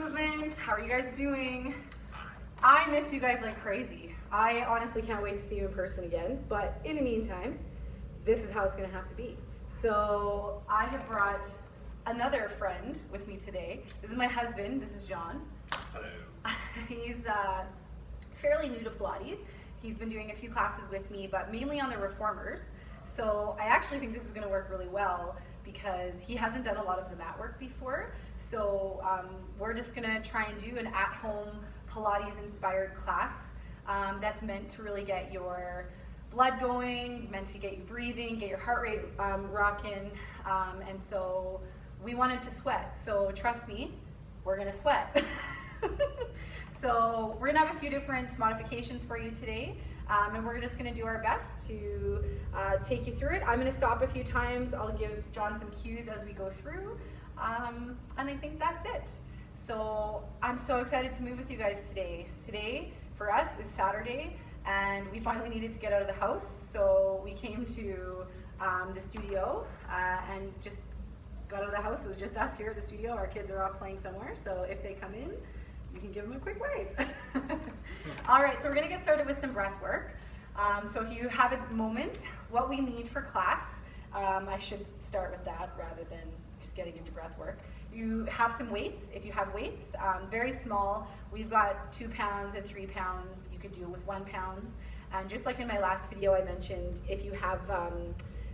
movement. How are you guys doing? I miss you guys like crazy. I honestly can't wait to see you in person again, but in the meantime, this is how it's gonna have to be. So I have brought another friend with me today. This is my husband, this is John. Hello. He's fairly new to Pilates. He's been doing a few classes with me, but mainly on the reformers. So I actually think this is gonna work really well because he hasn't done a lot of the mat work before. So we're just gonna try and do an at-home Pilates inspired class that's meant to really get your blood going, meant to get you breathing, get your heart rate rocking, and so we wanted to sweat. So trust me, we're gonna sweat. So we're gonna have a few different modifications for you today, and we're just gonna do our best to take you through it. I'm gonna stop a few times. I'll give John some cues as we go through, and I think that's it. So I'm so excited to move with you guys today. Today for us is Saturday, and we finally needed to get out of the house, so we came to the studio and just got out of the house. It was just us here at the studio. Our kids are off playing somewhere, so if they come in, you can give them a quick wave. All right, so we're gonna get started with some breath work. So if you have a moment, what we need for class, I should start with that rather than just getting into breath work. You have some weights. If you have weights, very small. We've got 2 pounds and 3 pounds. You could do it with 1 pound. And just like in my last video, I mentioned if you have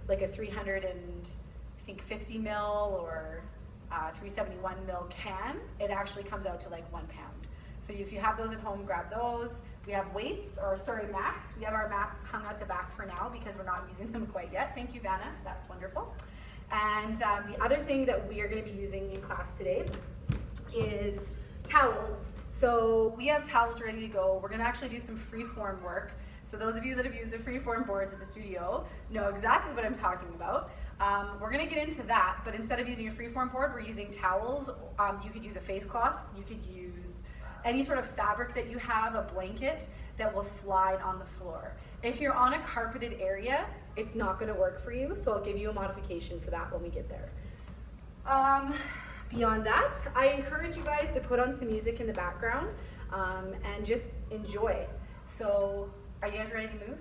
like a 350 mil or 371 mil can, it actually comes out to like 1 pound. So if you have those at home, grab those. We have weights, or sorry, mats. We have our mats hung at the back for now because we're not using them quite yet. Thank you, Vanna, that's wonderful. And the other thing that we are gonna be using in class today is towels. So we have towels ready to go. We're gonna actually do some free-form work. So those of you that have used the free-form boards at the studio know exactly what I'm talking about. We're gonna get into that, but instead of using a free-form board, we're using towels. You could use a face cloth. You could use any sort of fabric that you have, a blanket that will slide on the floor. If you're on a carpeted area, it's not gonna work for you, so I'll give you a modification for that when we get there. Beyond that, I encourage you guys to put on some music in the background and just enjoy. So, are you guys ready to move?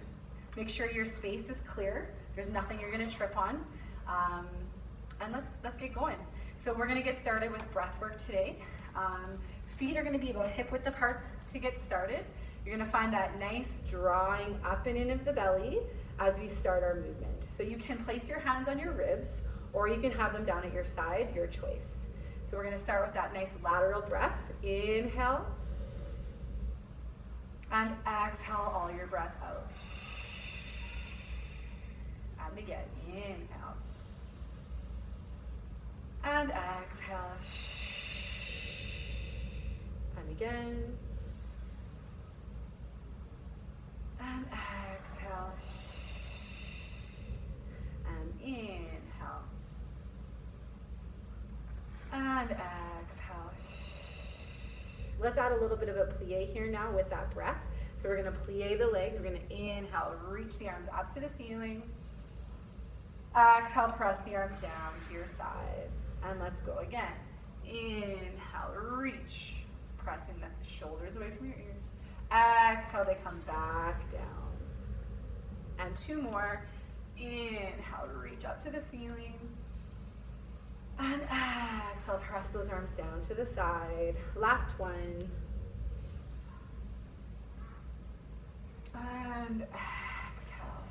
Make sure your space is clear. There's nothing you're gonna trip on. And let's get going. So we're gonna get started with breath work today. Feet are gonna be about hip width apart to get started. You're gonna find that nice drawing up and in of the belly as we start our movement. So you can place your hands on your ribs or you can have them down at your side, your choice. So we're gonna start with that nice lateral breath. Inhale. And exhale all your breath out. And again, inhale. And exhale. And again. And exhale. And inhale. And exhale. Let's add a little bit of a plie here now with that breath. So we're gonna plie the legs. We're gonna inhale, reach the arms up to the ceiling. Exhale, press the arms down to your sides. And let's go again. Inhale, reach, pressing the shoulders away from your ears. Exhale, they come back down. And 2 more. Inhale, reach up to the ceiling. And exhale, press those arms down to the side. Last one. And exhale.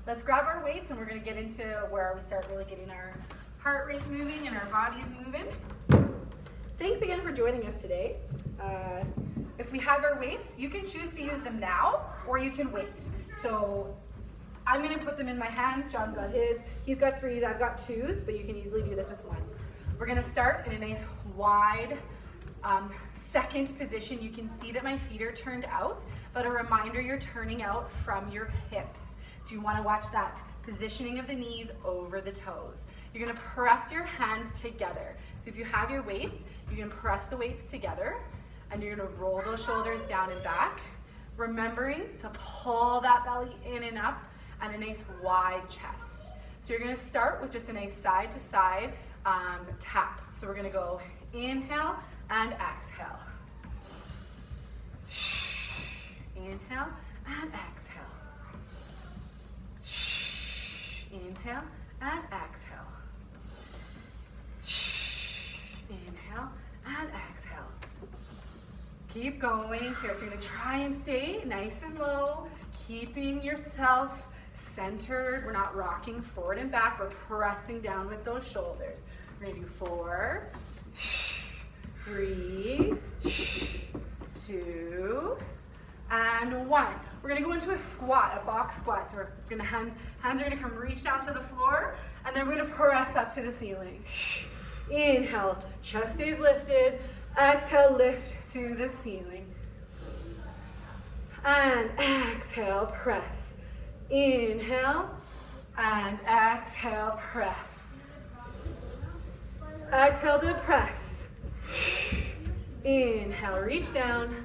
Let's grab our weights and we're gonna get into where we start really getting our heart rate moving and our bodies moving. Thanks again for joining us today. If we have our weights, you can choose to use them now or you can wait. So I'm gonna put them in my hands. John's got his. He's got 3s, I've got 2s, but you can easily do this with 1s. We're gonna start in a nice wide second position. You can see that my feet are turned out, but a reminder, you're turning out from your hips. So you wanna watch that positioning of the knees over the toes. You're gonna press your hands together. So if you have your weights, you can press the weights together and you're gonna roll those shoulders down and back, remembering to pull that belly in and up and a nice wide chest. So you're gonna start with just a nice side to side tap. So we're gonna go inhale and exhale. Inhale and exhale. Inhale and exhale. Inhale and exhale. Keep going here. So you're gonna try and stay nice and low, keeping yourself centered. We're not rocking forward and back. We're pressing down with those shoulders. We're gonna do 4, 3, 2, and 1. We're gonna go into a squat, a box squat. So we're gonna hands are gonna come reach down to the floor, and then we're gonna press up to the ceiling. Inhale, chest stays lifted. Exhale, lift to the ceiling. And exhale, press. Inhale, and exhale, press. Exhale to press. Inhale, reach down.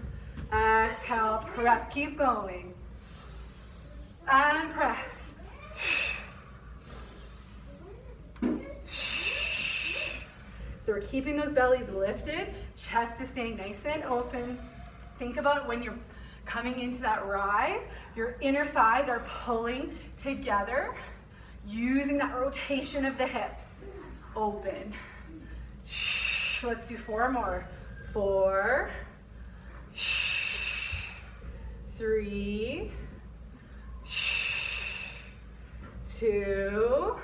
Exhale, press. Keep going. And press. So we're keeping those bellies lifted, chest is staying nice and open. Think about when you're coming into that rise, your inner thighs are pulling together, using that rotation of the hips. Open. Let's do 4 more. 4, 3, 2,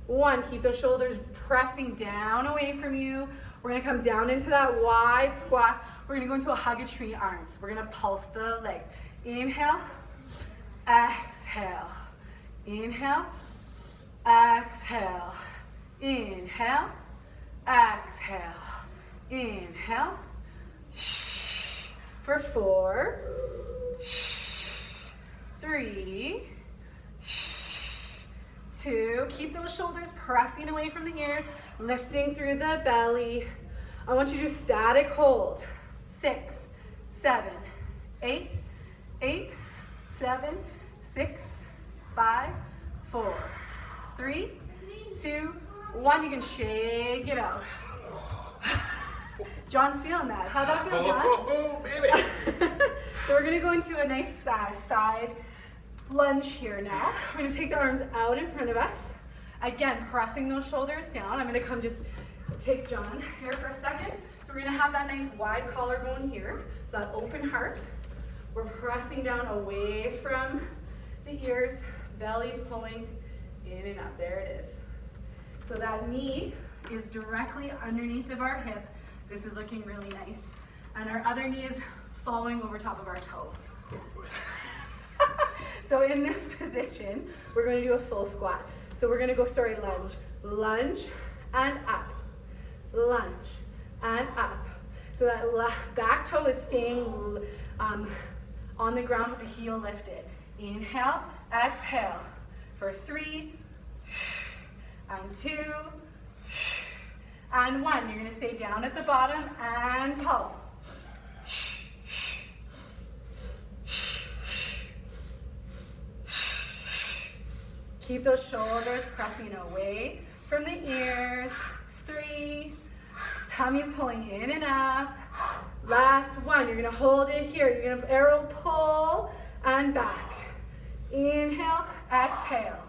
1. Keep those shoulders pressing down away from you. We're gonna come down into that wide squat. We're gonna go into a hug a tree arms. We're gonna pulse the legs. Inhale, exhale. Inhale, exhale. Inhale, exhale. Inhale. For 4, 3, 2, keep those shoulders pressing away from the ears, lifting through the belly. I want you to do static hold. 6, 7, 8, 8, 7, 6, 5, 4, 3, 2, 1. You can shake it out. John's feeling that. How'd that feel, John? Oh, baby. So we're gonna go into a nice side lunge here now. We're gonna take the arms out in front of us. Again, pressing those shoulders down. I'm gonna come just take John here for a second. So we're gonna have that nice wide collarbone here. So that open heart. We're pressing down away from the ears, belly's pulling in and up. There it is. So that knee is directly underneath of our hip. This is looking really nice. And our other knee is falling over top of our toe. So in this position, we're going to do a full squat. So we're going to go, lunge. Lunge and up. Lunge and up. So that back toe is staying on the ground with the heel lifted. Inhale, exhale. For 3, and 2, and 1. You're going to stay down at the bottom and pulse. Keep those shoulders pressing away from the ears. 3, tummy's pulling in and up. Last 1, you're gonna hold it here. You're gonna arrow pull and back. Inhale, exhale.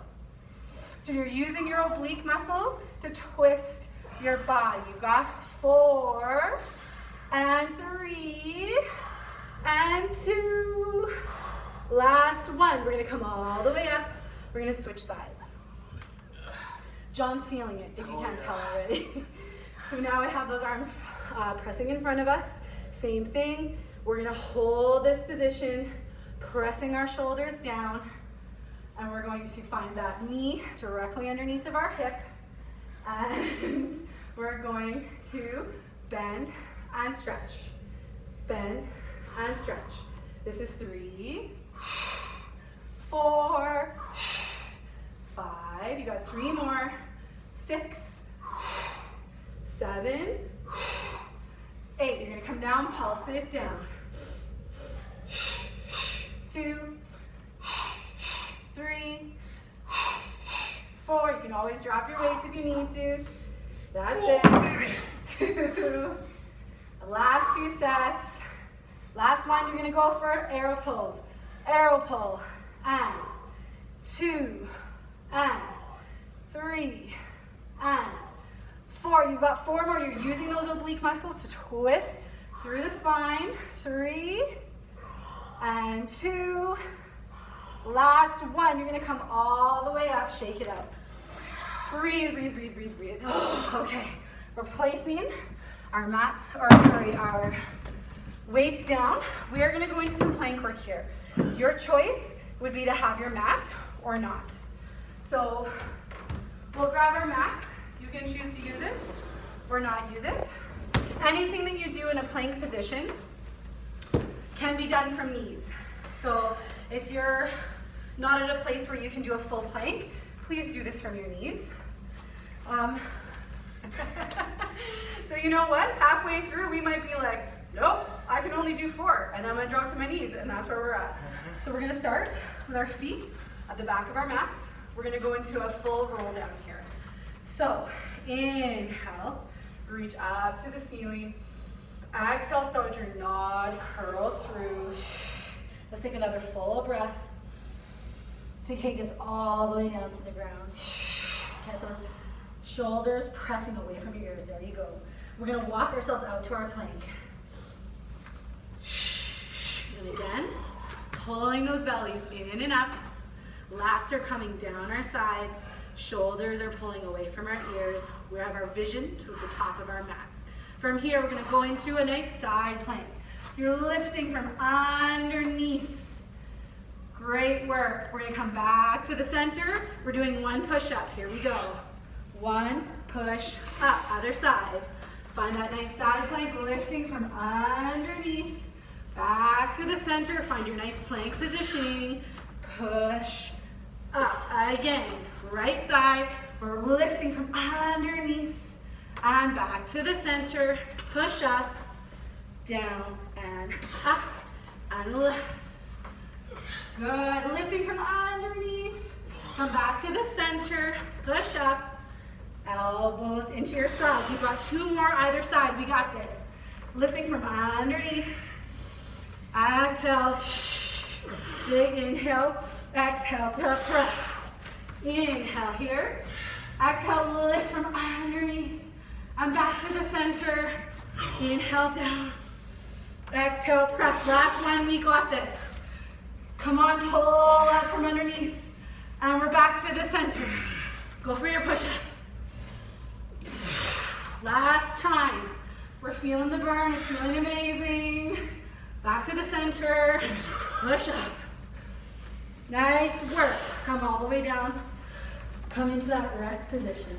So you're using your oblique muscles to twist your body. You've got 4, and 3, and 2. Last 1, we're gonna come all the way up. We're gonna switch sides. John's feeling it, if you can't tell already. So now I have those arms pressing in front of us. Same thing, we're gonna hold this position, pressing our shoulders down, and we're going to find that knee directly underneath of our hip, and we're going to bend and stretch. Bend and stretch. This is 3, 4, 5, you got 3 more, 6, 7, 8. You're gonna come down, pulse it down. 2, 3, 4. You can always drop your weights if you need to. That's it. 2. Last 2 sets. Last one, you're gonna go for arrow pulls. Arrow pull, and 2, and 3, and 4. You've got 4 more. You're using those oblique muscles to twist through the spine. 3, and 2. Last 1. You're gonna come all the way up, shake it out. Breathe, breathe, breathe, breathe, breathe. Oh, okay. We're placing our mats, or sorry, our weights down. We are gonna go into some plank work here. Your choice would be to have your mat or not. So we'll grab our mat. You can choose to use it or not use it. Anything that you do in a plank position can be done from knees. So if you're not at a place where you can do a full plank, please do this from your knees. So you know what? Halfway through, we might be like, nope, I can only do 4, and I'm gonna drop to my knees, and that's where we're at. So we're gonna start with our feet at the back of our mats. We're gonna go into a full roll down here. So inhale, reach up to the ceiling. Exhale, start your nod, curl through. Let's take another full breath to take us all the way down to the ground. Get those shoulders pressing away from your ears. There you go. We're gonna walk ourselves out to our plank. And again, pulling those bellies in and up. Lats are coming down our sides. Shoulders are pulling away from our ears. We have our vision to the top of our mats. From here, we're gonna go into a nice side plank. You're lifting from underneath. Great work. We're gonna come back to the center. We're doing 1 push-up. Here we go. 1 push up, other side. Find that nice side plank, lifting from underneath. Back to the center, find your nice plank positioning. Push up, again, right side. We're lifting from underneath and back to the center. Push up, down and up and lift. Good, lifting from underneath. Come back to the center, push up. Elbows into your side. You've got 2 more either side. We got this. Lifting from underneath. Exhale. Big inhale. Exhale to press. Inhale here. Exhale, lift from underneath. And back to the center. Inhale down. Exhale, press. Last one, we got this. Come on, pull up from underneath. And we're back to the center. Go for your push-up. Last time. We're feeling the burn, it's feeling amazing. Back to the center, push up. Nice work. Come all the way down. Come into that rest position.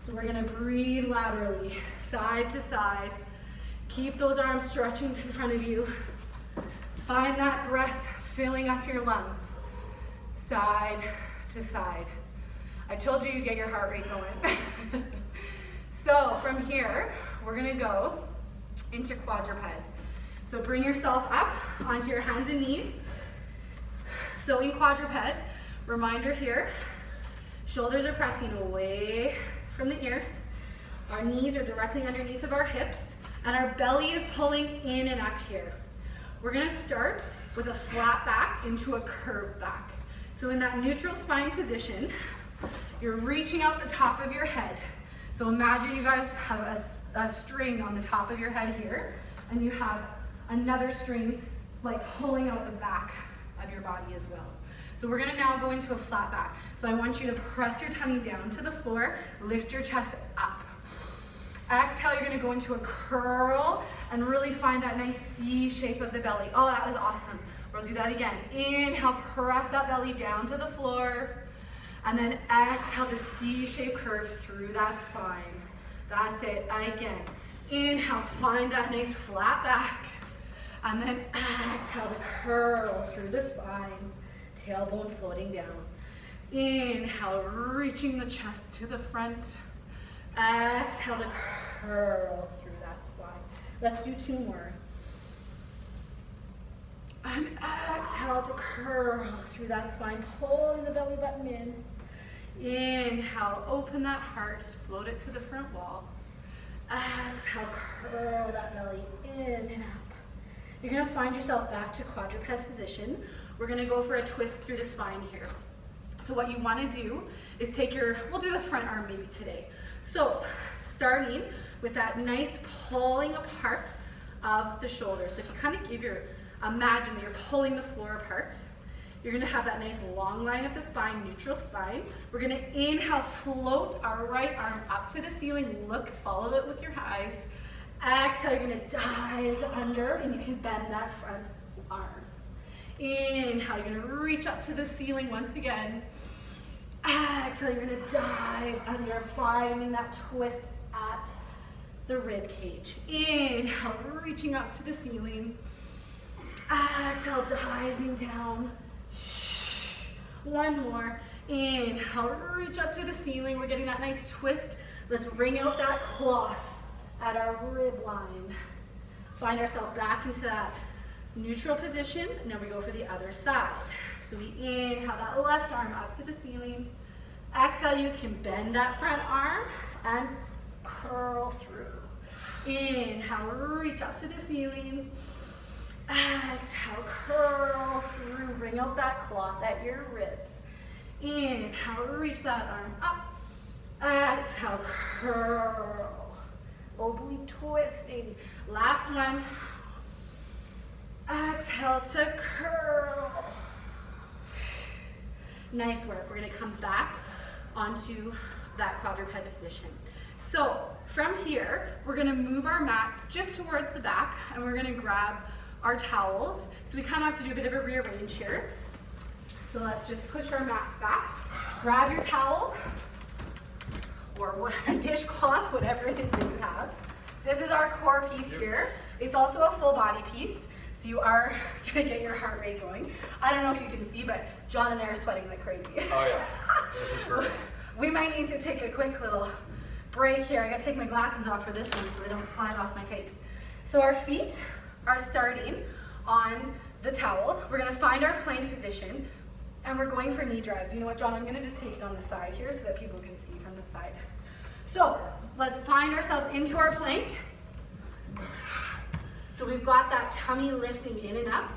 So we're gonna breathe laterally, side to side. Keep those arms stretching in front of you. Find that breath filling up your lungs, side to side. I told you you'd get your heart rate going. So from here, we're gonna go into quadruped. So bring yourself up onto your hands and knees. So in quadruped, reminder here, shoulders are pressing away from the ears. Our knees are directly underneath of our hips, and our belly is pulling in and up here. We're gonna start with a flat back into a curved back. So in that neutral spine position, you're reaching out the top of your head. So imagine you guys have a string on the top of your head here, and you have another string like pulling out the back of your body as well. So we're gonna now go into a flat back. So I want you to press your tummy down to the floor, lift your chest up. Exhale, you're gonna go into a curl and really find that nice C shape of the belly. Oh, that was awesome. We'll do that again. Inhale, press that belly down to the floor. And then exhale the C-shaped curve through that spine. That's it, again. Inhale, find that nice flat back. And then exhale to curl through the spine. Tailbone floating down. Inhale, reaching the chest to the front. Exhale to curl through that spine. Let's do 2 more. And exhale to curl through that spine, pulling the belly button in. Inhale, open that heart, just float it to the front wall. Exhale, curl that belly in and up. You're gonna find yourself back to quadruped position. We're gonna go for a twist through the spine here. So what you wanna do is take we'll do the front arm maybe today. So starting with that nice pulling apart of the shoulders. So if you kind of imagine that you're pulling the floor apart, you're gonna have that nice long line of the spine, neutral spine. We're gonna inhale, float our right arm up to the ceiling, follow it with your eyes. Exhale, you're gonna dive under, and you can bend that front arm. Inhale, you're gonna reach up to the ceiling once again. Exhale, you're gonna dive under, finding that twist at the rib cage. Inhale, reaching up to the ceiling. Exhale, diving down. One more. Inhale, reach up to the ceiling. We're getting that nice twist. Let's wring out that cloth at our rib line. Find ourselves back into that neutral position. Now we go for the other side. So we inhale that left arm up to the ceiling. Exhale, you can bend that front arm and curl through. Inhale, reach up to the ceiling. Exhale, curl through, bring out that cloth at your ribs. Inhale, reach that arm up. Exhale, curl. Oblique twisting. Last one. Exhale to curl. Nice work. We're going to come back onto that quadruped position. So from here, we're going to move our mats just towards the back, and we're going to grab our towels. So we kind of have to do a bit of a rearrange here. So let's just push our mats back. Grab your towel or a dishcloth, whatever it is that you have. This is our core piece here. It's also a full body piece. So you are gonna get your heart rate going. I don't know if you can see, but John and I are sweating like crazy. Oh yeah, this is great. We might need to take a quick little break here. I gotta take my glasses off for this one so they don't slide off my face. So our feet are starting on the towel. We're gonna find our plank position, and we're going for knee drives. You know what, John? I'm gonna just take it on the side here so that people can see from the side. So let's find ourselves into our plank. So we've got that tummy lifting in and up.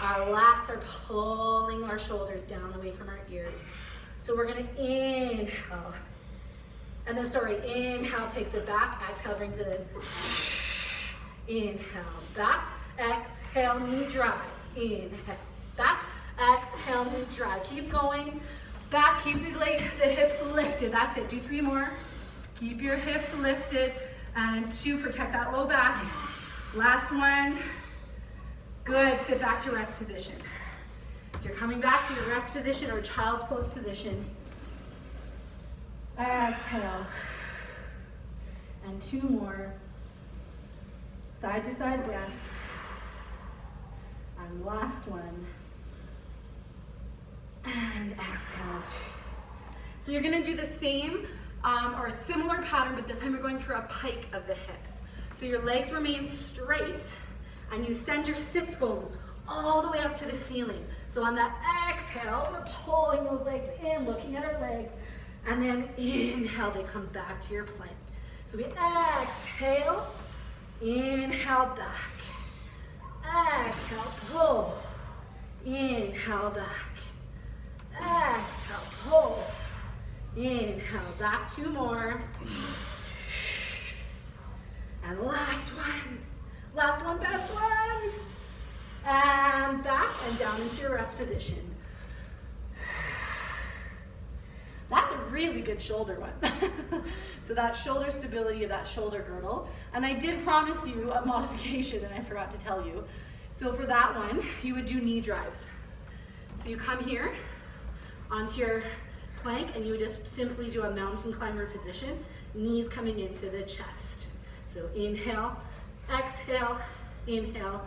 Our lats are pulling our shoulders down away from our ears. So we're gonna inhale. And then, inhale takes it back, exhale brings it in. Inhale, back, exhale, knee drive. Inhale, back, exhale, knee drive. Keep going, back, keep the hips lifted. That's it, do 3 more. Keep your hips lifted, and 2, protect that low back. Last one. Good, sit back to rest position. So you're coming back to your rest position or child's pose position. Exhale. And 2 more. Side to side breath. And last one. And exhale. So you're gonna do the same or a similar pattern, but this time you're going for a pike of the hips. So your legs remain straight, and you send your sits bones all the way up to the ceiling. So on that exhale, we're pulling those legs in, looking at our legs, and then inhale, they come back to your plank. So we exhale, inhale back, exhale, pull, inhale back, exhale, pull, inhale back, 2 more. And last one, best one. And back and down into your rest position. That's a really good shoulder one. So that shoulder stability of that shoulder girdle. And I did promise you a modification that I forgot to tell you. So for that one, you would do knee drives. So you come here onto your plank, and you would just simply do a mountain climber position, knees coming into the chest. So inhale, exhale, inhale,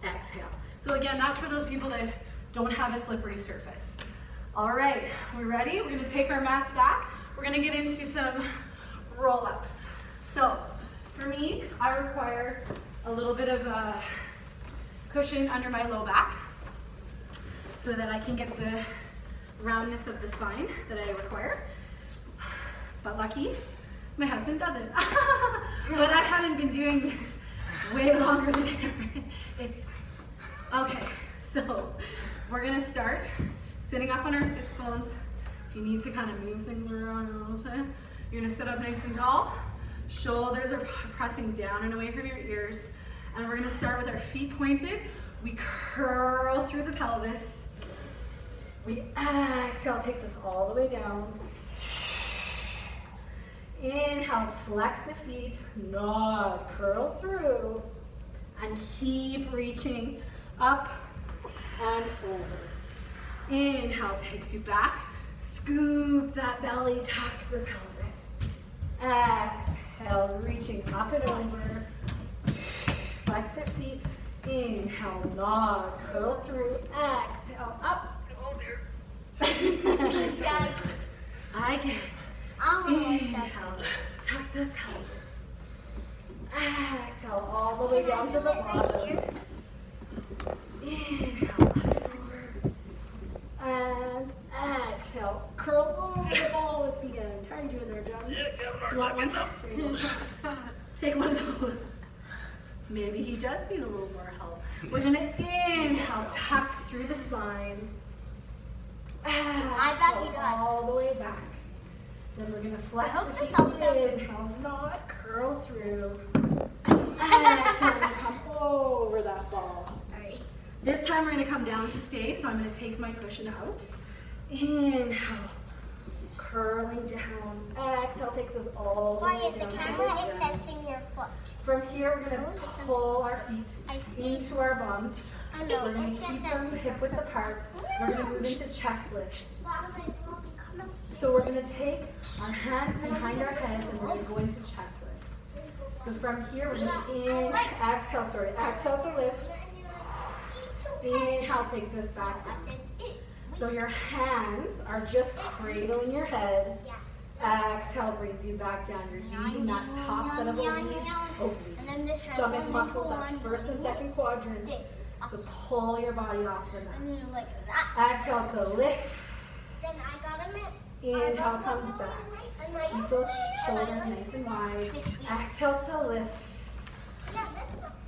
exhale. So again, that's for those people that don't have a slippery surface. All right, we're ready. We're gonna take our mats back. We're gonna get into some roll-ups. So for me, I require a little bit of a cushion under my low back so that I can get the roundness of the spine that I require. But lucky, my husband doesn't. But I haven't been doing this way longer than ever. It's fine. Okay, so we're gonna start sitting up on our sits bones. If you need to kind of move things around a little bit, you're gonna sit up nice and tall. Shoulders are pressing down and away from your ears. And we're gonna start with our feet pointed. We curl through the pelvis. We exhale, takes us all the way down. Inhale, flex the feet, nod, curl through, and keep reaching up and over. Inhale, takes you back. Scoop that belly, tuck the pelvis. Exhale, reaching up and over. Flex the feet. Inhale, nod, curl through. Exhale, up and over. I get it. Inhale, tuck the pelvis. Exhale, all the way down to the bottom. Inhale, up and over. And exhale, curl over the ball at the end. How are you doing there, John? Do you want one? There you go. Take one of those. Maybe he does need a little more help. We're gonna inhale, tuck through the spine. Exhale, all the way back. Then we're gonna flex the feet. Inhale, nod, curl through. Exhale, we're gonna come over that ball. This time we're gonna come down to stay, so I'm gonna take my cushion out. Inhale, curling down. Exhale takes us all the way down. Wyatt, the camera is sensing your foot. From here, we're gonna pull our feet into our bums. We're gonna keep them hip width apart. We're gonna move into chest lift. So we're gonna take our hands behind our heads and we're gonna go into chest lift. So from here, we're gonna exhale to lift. Inhale takes us back down. So your hands are just cradling your head. Exhale brings you back down. You're using that top set of oblique stomach muscles, that's first and second quadrant. So pull your body off the mat. Exhale to lift. Inhale comes back. Keep those shoulders nice and wide. Exhale to lift.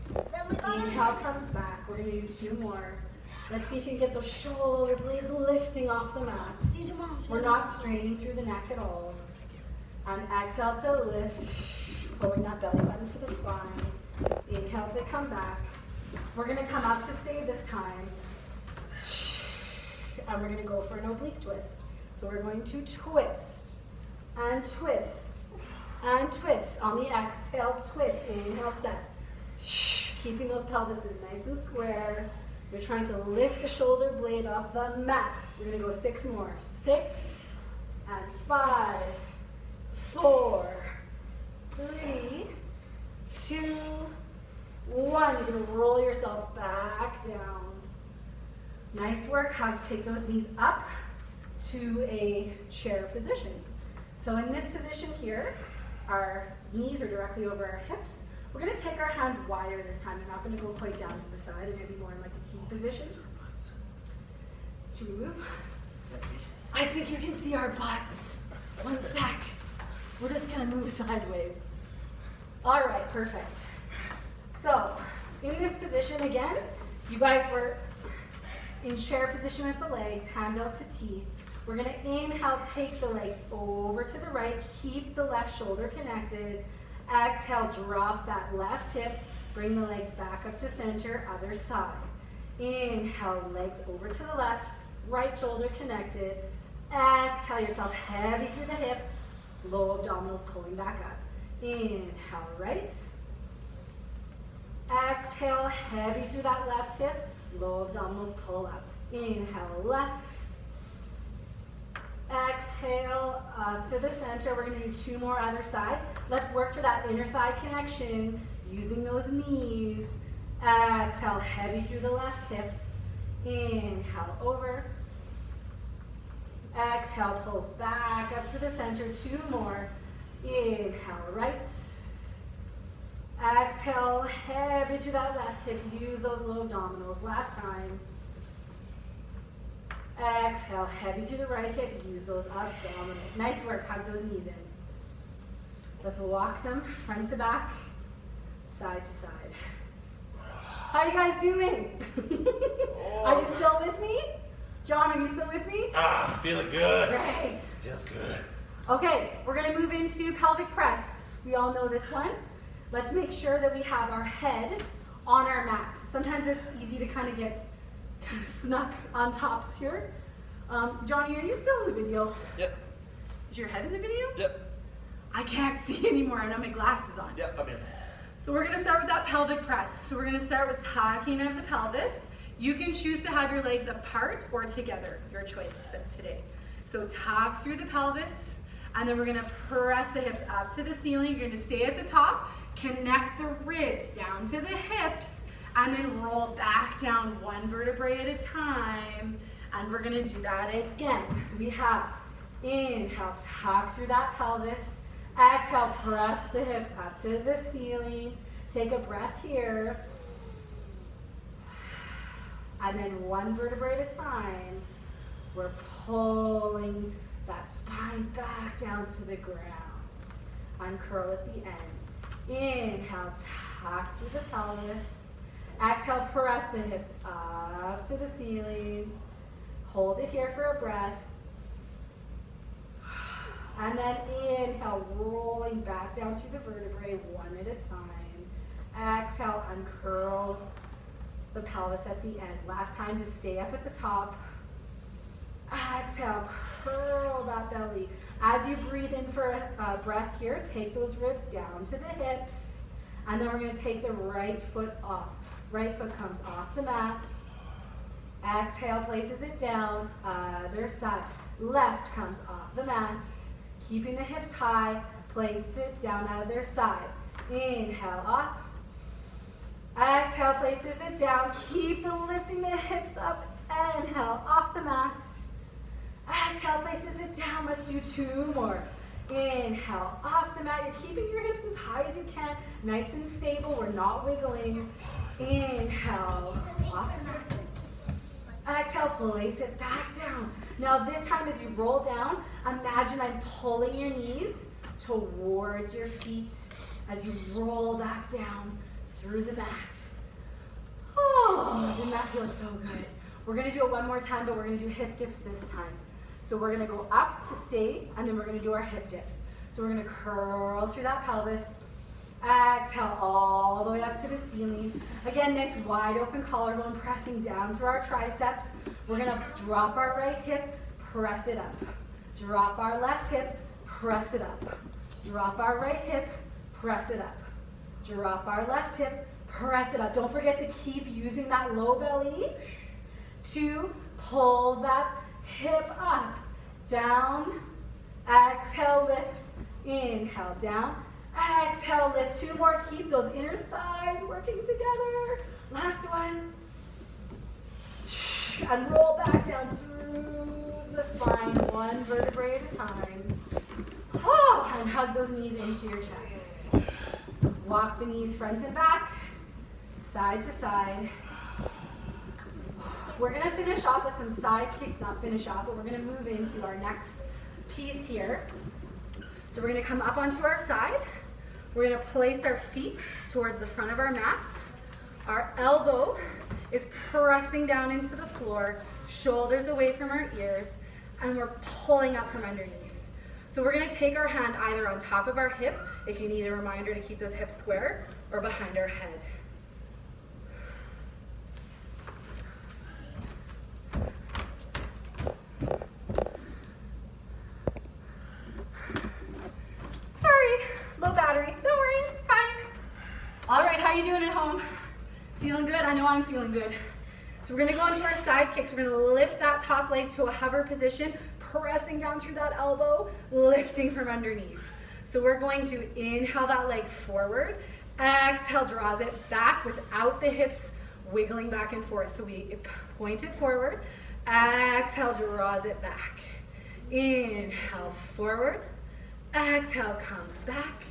Inhale comes back. We're going to do two more. Let's see if you can get those shoulder blades lifting off the mat. We're not straining through the neck at all. And exhale to lift, pulling that belly button to the spine. Inhale to come back. We're going to come up to stay this time. And we're going to go for an oblique twist. So we're going to twist and twist and twist. On the exhale, twist. Inhale, set. Keeping those pelvises nice and square. You're trying to lift the shoulder blade off the mat. We're going to go 6 more. 6 and 5, 4, 3, 2, 1. You're going to roll yourself back down. Nice work. Hug. Take those knees up to a chair position. So in this position here, our knees are directly over our hips. We're going to take our hands wider this time. We're not going to go quite down to the side. They're going to be more in like a T position. Should we move? I think you can see our butts. One sec. We're just going to move sideways. All right, perfect. So in this position again, you guys were in chair position with the legs, hands out to T. We're going to inhale, take the legs over to the right, keep the left shoulder connected. Exhale, drop that left hip, bring the legs back up to center, other side. Inhale, legs over to the left, right shoulder connected. Exhale yourself heavy through the hip, low abdominals pulling back up. Inhale, right. Exhale, heavy through that left hip, low abdominals pull up. Inhale, left. Exhale, up to the center. We're going to do 2 more other side. Let's work for that inner thigh connection using those knees. Exhale, heavy through the left hip. Inhale, over. Exhale, pulls back up to the center. 2 more. Inhale, right. Exhale, heavy through that left hip. Use those low abdominals. Last time. Exhale, heavy through the right hip. Use those abdominals. Nice work. Hug those knees in. Let's walk them front to back, side to side. How are you guys doing? Are you still with me? John, are you still with me? Feeling good. Great. Feels good. Okay, we're gonna move into pelvic press. We all know this one. Let's make sure that we have our head on our mat. Sometimes it's easy to kind of get snuck on top here. Johnny, are you still in the video? Yep. Is your head in the video? Yep. I can't see anymore. I don't have my glasses on. Yep, I'm in. So we're gonna start with that pelvic press. So we're gonna start with tucking of the pelvis. You can choose to have your legs apart or together, your choice today. So tuck through the pelvis, and then we're gonna press the hips up to the ceiling. You're gonna stay at the top, connect the ribs down to the hips, and then roll back down one vertebrae at a time. And we're gonna do that again. So we have inhale, tuck through that pelvis. Exhale, press the hips up to the ceiling. Take a breath here. And then one vertebrae at a time, we're pulling that spine back down to the ground. Uncurl at the end. Inhale, tuck through the pelvis. Exhale, press the hips up to the ceiling. Hold it here for a breath. And then inhale, rolling back down through the vertebrae one at a time. Exhale, uncurls the pelvis at the end. Last time, just stay up at the top. Exhale, curl that belly. As you breathe in for a breath here, take those ribs down to the hips. And then we're gonna take the right foot off. Right foot comes off the mat. Exhale, places it down. Other side. Left comes off the mat. Keeping the hips high, place it down, other side. Inhale, off. Exhale, places it down. Keep lifting the hips up. Inhale, off the mat. Exhale, places it down. Let's do two more. Inhale, off the mat. You're keeping your hips as high as you can. Nice and stable. We're not wiggling. Inhale, off the mat. Exhale, place it back down. Now this time as you roll down, imagine I'm pulling your knees towards your feet as you roll back down through the mat. Oh, didn't that feel so good? We're gonna do it one more time, but we're gonna do hip dips this time. So we're gonna go up to stay, and then we're gonna do our hip dips. So we're gonna curl through that pelvis. Exhale all the way up to the ceiling. Again, nice wide open collarbone, pressing down through our triceps. We're gonna drop our right hip, press it up. Drop our left hip, press it up. Drop our right hip, press it up. Drop our left hip, press it up. Don't forget to keep using that low belly to pull that hip up. Down, exhale, lift. Inhale, down. Exhale, lift. Two more. Keep those inner thighs working together. Last one. And roll back down through the spine, one vertebrae at a time. Oh, and hug those knees into your chest. Walk the knees front and back, side to side. We're gonna finish off with some side kicks, not finish off, but we're gonna move into our next piece here. So we're gonna come up onto our side. We're gonna place our feet towards the front of our mat. Our elbow is pressing down into the floor, shoulders away from our ears, and we're pulling up from underneath. So we're gonna take our hand either on top of our hip, if you need a reminder to keep those hips square, or behind our head. Sorry, low battery. Don't worry, it's fine. All right, how you doing at home? Feeling good? I know I'm feeling good. So we're gonna go into our side kicks. We're gonna lift that top leg to a hover position, pressing down through that elbow, lifting from underneath. So we're going to inhale that leg forward, exhale, draws it back without the hips wiggling back and forth. So we point it forward, exhale, draws it back. Inhale, forward. Exhale, comes back.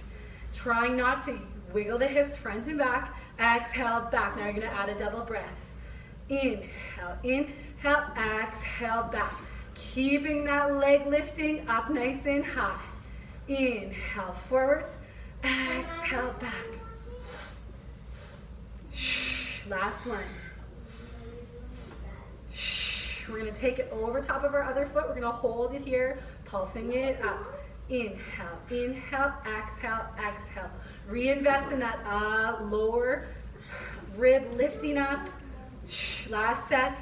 Trying not to wiggle the hips front and back. Exhale, back. Now you're gonna add a double breath. Inhale, inhale, inhale, exhale, back. Keeping that leg lifting up nice and high. Inhale, forwards, exhale, back. Last one. We're gonna take it over top of our other foot. We're gonna hold it here, pulsing it up. Inhale, inhale, exhale, exhale. Reinvest in that lower rib lifting up. Last set.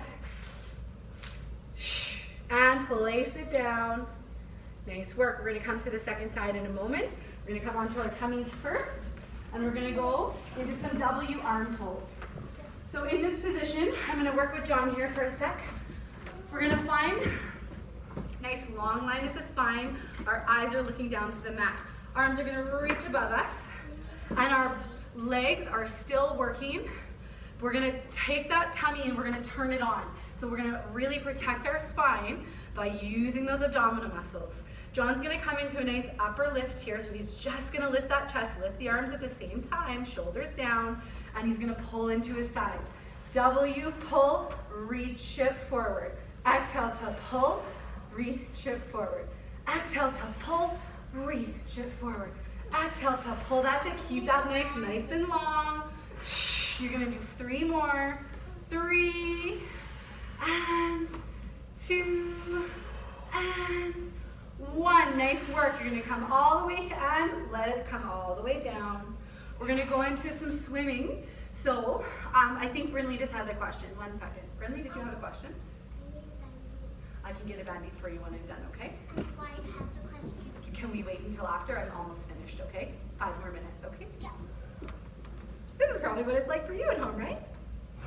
And place it down. Nice work. We're gonna come to the second side in a moment. We're gonna come onto our tummies first, and we're gonna go into some W arm pulls. So in this position, I'm gonna work with John here for a sec. We're gonna find nice long line at the spine. Our eyes are looking down to the mat. Arms are gonna reach above us, and our legs are still working. We're gonna take that tummy and we're gonna turn it on. So we're gonna really protect our spine by using those abdominal muscles. John's gonna come into a nice upper lift here, so he's just gonna lift that chest, lift the arms at the same time, shoulders down, and he's gonna pull into his sides. W, pull, reach it forward. Exhale to pull, reach it forward. Exhale to pull, reach it forward. Exhale to pull. That's it. Keep that neck nice and long. You're gonna do 3 more. 3, and 2, and 1. Nice work. You're gonna come all the way and let it come all the way down. We're gonna go into some swimming. So I think Brinley just has a question. 1 second. Brinley, did you have a question? I can get a Band-Aid for you when I'm done, okay? Why it has a question? Can we wait until after? I'm almost finished, okay? 5 more minutes, okay? Yeah. This is probably what it's like for you at home, right?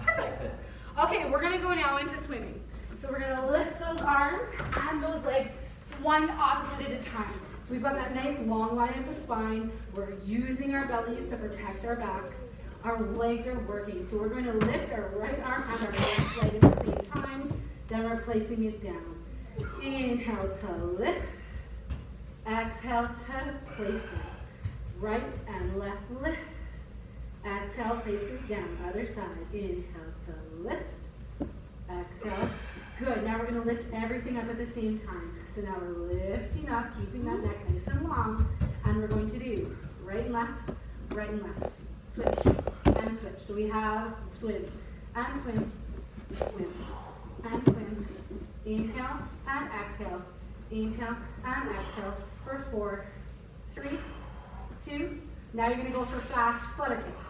Perfect. Okay, we're gonna go now into swimming. So we're gonna lift those arms and those legs one opposite at a time. So we've got that nice long line at the spine. We're using our bellies to protect our backs. Our legs are working. So we're going to lift our right arm and our left leg at the same time. Then we're placing it down. Inhale to lift. Exhale to place down. Right and left lift. Exhale, places down. Other side. Inhale to lift. Exhale. Good. Now we're going to lift everything up at the same time. So now we're lifting up, keeping that neck nice and long. And we're going to do right and left, right and left. Switch and switch. So we have swim and swim, swim and swim. Inhale and exhale. Inhale and exhale for 4, 3, 2. Now you're going to go for fast flutter kicks.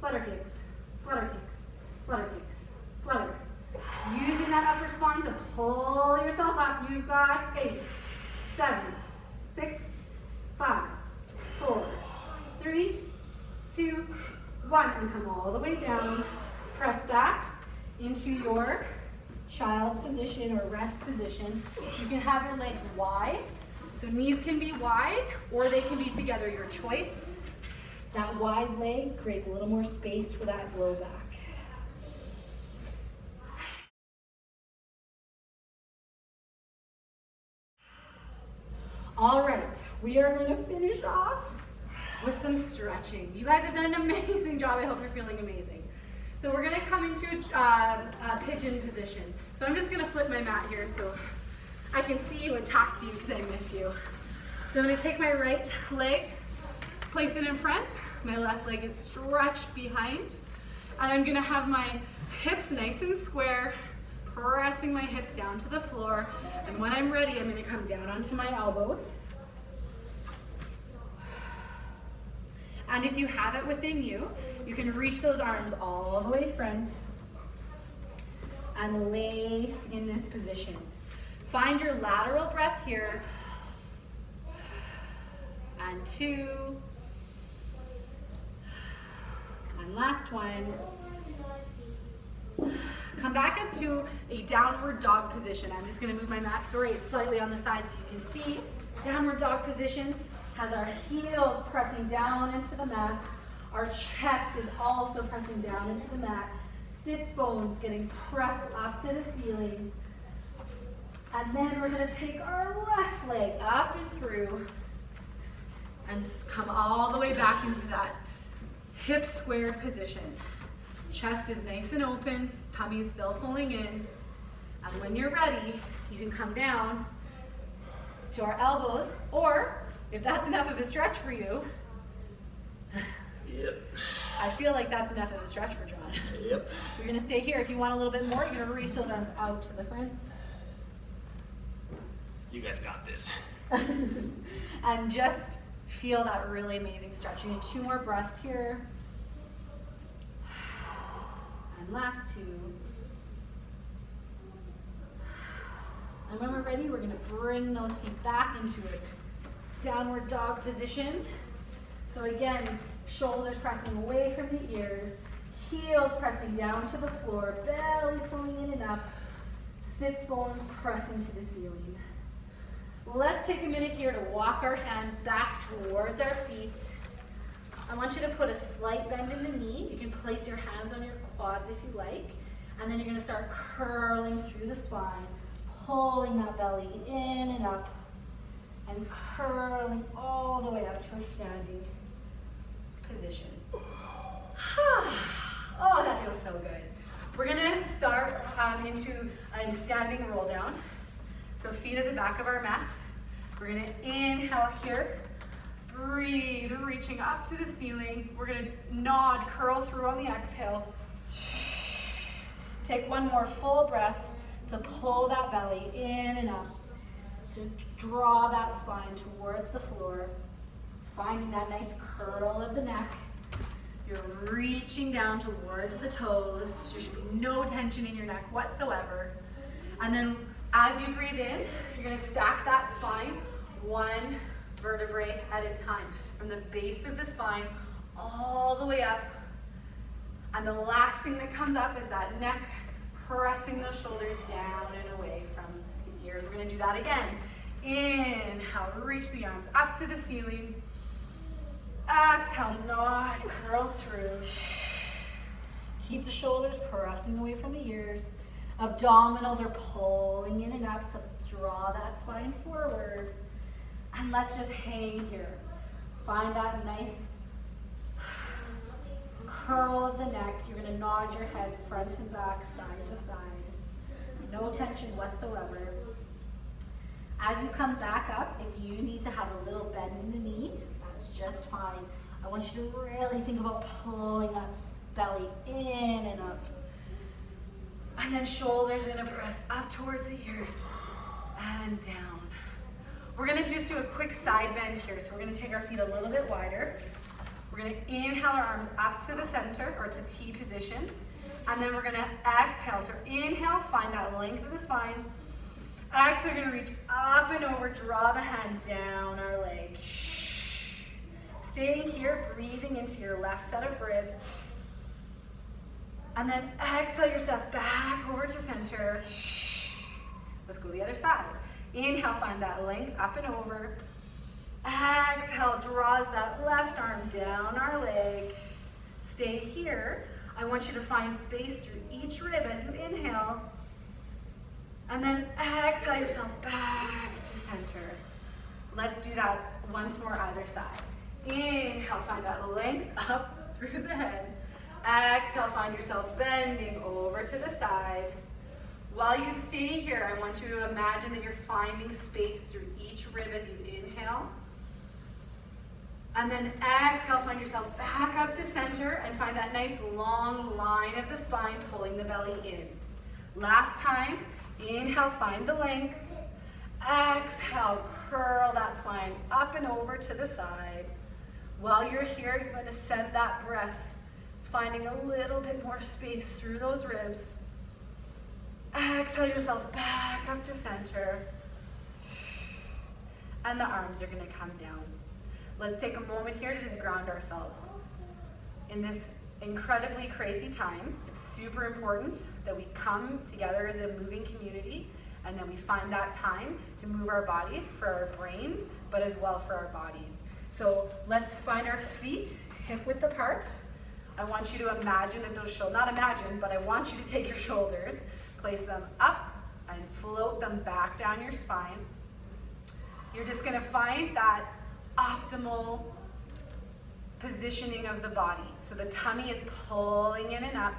Flutter kicks, flutter kicks, flutter kicks, flutter. Using that upper spine to pull yourself up. You've got 8, 7, 6, 5, 4, 3, 2, 1. And come all the way down. Press back into your child's position or rest position. You can have your legs wide. So knees can be wide or they can be together, your choice. That wide leg creates a little more space for that low back. All right, we are going to finish off with some stretching. You guys have done an amazing job. I hope you're feeling amazing. So we're going to come into a pigeon position. So I'm just going to flip my mat here so I can see you and talk to you because I miss you. So I'm going to take my right leg, place it in front. My left leg is stretched behind. And I'm going to have my hips nice and square, pressing my hips down to the floor. And when I'm ready, I'm going to come down onto my elbows. And if you have it within you, you can reach those arms all the way front and lay in this position. Find your lateral breath here. And 2. And last one. Come back up to a downward dog position. I'm just going to move my mat slightly on the side so you can see. Downward dog position has our heels pressing down into the mat. Our chest is also pressing down into the mat. Sits bones getting pressed up to the ceiling. And then we're going to take our left leg up and through and come all the way back into that hip square position. Chest is nice and open, tummy's still pulling in, And when you're ready, you can come down to our elbows, or if that's enough of a stretch for you, Yep. I feel like that's enough of a stretch for John. Yep. You're gonna stay here. If you want a little bit more, you're gonna reach those arms out to the front. You guys got this. And just feel that really amazing stretch. You need 2 more breaths here. And last 2. And when we're ready, we're gonna bring those feet back into a downward dog position. So again, shoulders pressing away from the ears, heels pressing down to the floor, belly pulling in and up, sits bones pressing to the ceiling. Let's take a minute here to walk our hands back towards our feet. I want you to put a slight bend in the knee. You can place your hands on your quads if you like. And then you're gonna start curling through the spine, pulling that belly in and up, and curling all the way up to a standing position. Oh, that feels so good. We're gonna start into a standing roll down. So feet at the back of our mat. We're gonna inhale here. Breathe, reaching up to the ceiling. We're gonna nod, curl through on the exhale. Take one more full breath to pull that belly in and up, to draw that spine towards the floor, finding that nice curl of the neck. You're reaching down towards the toes. There should be no tension in your neck whatsoever. And then as you breathe in, you're gonna stack that spine 1 vertebrae at a time, from the base of the spine all the way up. And the last thing that comes up is that neck, pressing those shoulders down and away from the ears. We're gonna do that again. Inhale, reach the arms up to the ceiling. Exhale, nod, curl through. Keep the shoulders pressing away from the ears. Abdominals are pulling in and up to draw that spine forward. And let's just hang here. Find that nice curl of the neck. You're gonna nod your head front and back, side to side. No tension whatsoever. As you come back up, if you need to have a little bend in the knee, that's just fine. I want you to really think about pulling that belly in and up. And then shoulders are gonna press up towards the ears and down. We're gonna just do a quick side bend here. So we're gonna take our feet a little bit wider. We're gonna inhale our arms up to the center, or to T position. And then we're gonna exhale. So inhale, find that length of the spine. Exhale, we're gonna reach up and over, draw the hand down our leg. Staying here, breathing into your left set of ribs. And then exhale yourself back over to center. Let's go the other side. Inhale, find that length up and over. Exhale, draws that left arm down our leg. Stay here. I want you to find space through each rib as you inhale. And then exhale yourself back to center. Let's do that once more either side. Inhale, find that length up through the head. Exhale, find yourself bending over to the side. While you stay here, I want you to imagine that you're finding space through each rib as you inhale. And then exhale, find yourself back up to center and find that nice long line of the spine pulling the belly in. Last time, inhale, find the length. Exhale, curl that spine up and over to the side. While you're here, you're going to send that breath, finding a little bit more space through those ribs. Exhale yourself back up to center. And the arms are going to come down. Let's take a moment here to just ground ourselves. In this incredibly crazy time, it's super important that we come together as a moving community, and that we find that time to move our bodies for our brains, but as well for our bodies. So let's find our feet hip width apart. I want you to imagine that those shoulders, not imagine, but I want you to take your shoulders, place them up and float them back down your spine. You're just gonna find that optimal positioning of the body. So the tummy is pulling in and up.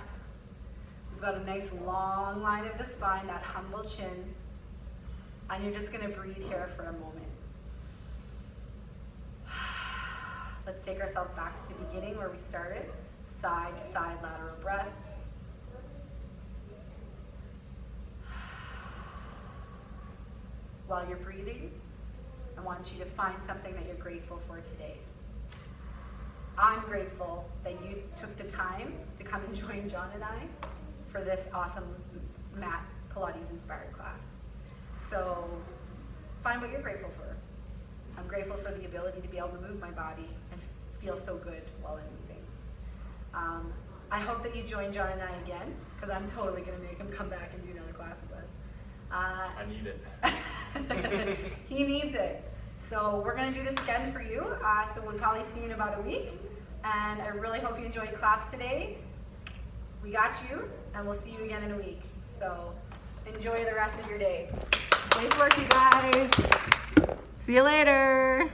We've got a nice long line of the spine, that humble chin. And you're just gonna breathe here for a moment. Let's take ourselves back to the beginning where we started. Side to side lateral breath. While you're breathing, I want you to find something that you're grateful for today. I'm grateful that you took the time to come and join John and I for this awesome mat Pilates inspired class. So find what you're grateful for. I'm grateful for the ability to be able to move my body and feel so good while I'm moving. I hope that you join John and I again, because I'm totally going to make him come back and do another class with us. I need it. He needs it. So we're going to do this again for you. So we'll probably see you in about a week. And I really hope you enjoyed class today. We got you, and we'll see you again in a week. So enjoy the rest of your day. Nice work, you guys. See you later.